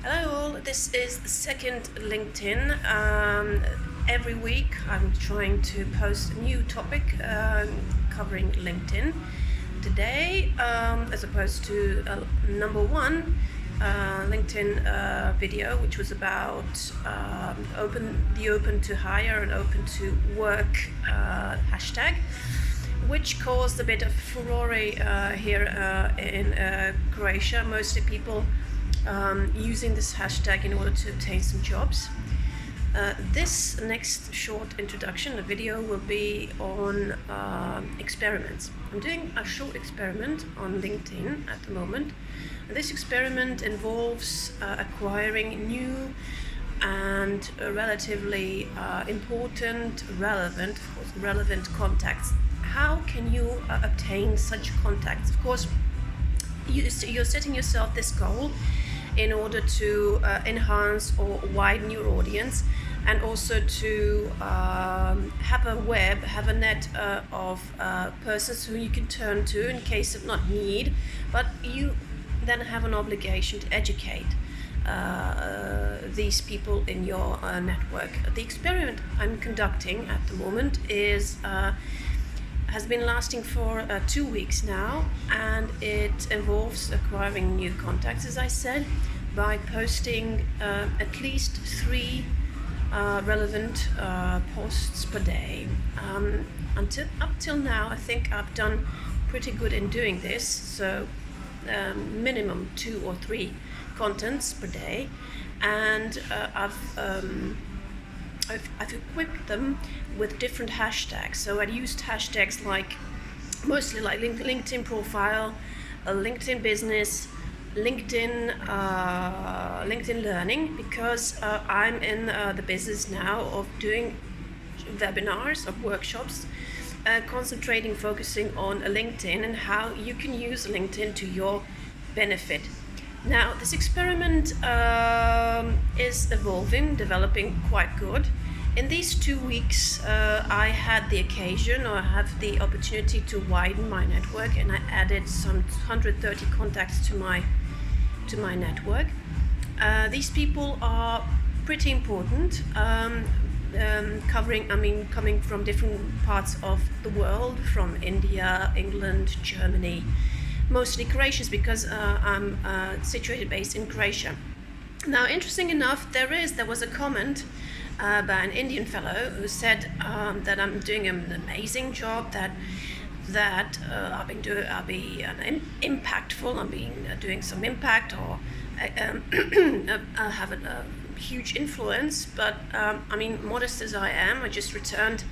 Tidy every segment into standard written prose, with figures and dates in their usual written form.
Hello all, this is the second LinkedIn. Every week I'm trying to post a new topic covering LinkedIn. Today, as opposed to number one LinkedIn video, which was about open to hire and open to work hashtag, which caused a bit of furore here in Croatia. Mostly people using this hashtag in order to obtain some jobs. This next short introduction, the video, will be on experiments. I'm doing a short experiment on LinkedIn at the moment. This experiment involves acquiring new and relatively important, relevant contacts. How can you obtain such contacts? Of course, you're setting yourself this goal in order to enhance or widen your audience, and also to have a net of persons who you can turn to in case of not need, but you then have an obligation to educate these people in your network. The experiment I'm conducting at the moment has been lasting for 2 weeks now, and it involves acquiring new contacts, as I said, by posting at least 3 relevant posts per day. Up till now, I think I've done pretty good in doing this, so minimum 2 or 3 contents per day, and I've equipped them with different hashtags. So I used hashtags mostly like LinkedIn profile, LinkedIn business, LinkedIn learning, because I'm in the business now of doing webinars or workshops, focusing on LinkedIn and how you can use LinkedIn to your benefit. Now, this experiment is developing quite good. In these 2 weeks, I had the occasion, or have the opportunity, to widen my network, and I added some 130 contacts to my network. These people are pretty important, coming from different parts of the world, from India, England, Germany. Mostly Croatians, because I'm based in Croatia. Now, interesting enough, there was a comment by an Indian fellow who said that I'm doing an amazing job, that I'll be impactful, doing some impact, or I'll have a huge influence. But modest as I am, I just returned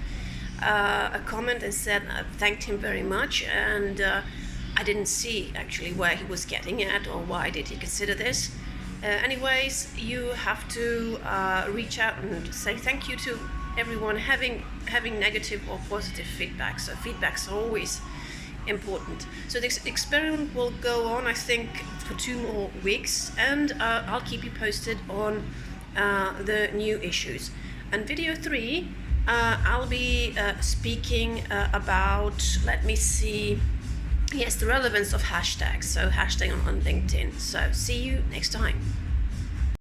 a comment and said thanked him very much, and I didn't see actually where he was getting at, or why did he consider this. Anyways, you have to reach out and say thank you to everyone having negative or positive feedback. So feedback's always important. So this experiment will go on, I think, for 2 more weeks, and I'll keep you posted on the new issues. And video 3, I'll be speaking about, let me see, yes, the relevance of hashtags, so hashtag on LinkedIn. So see you next time.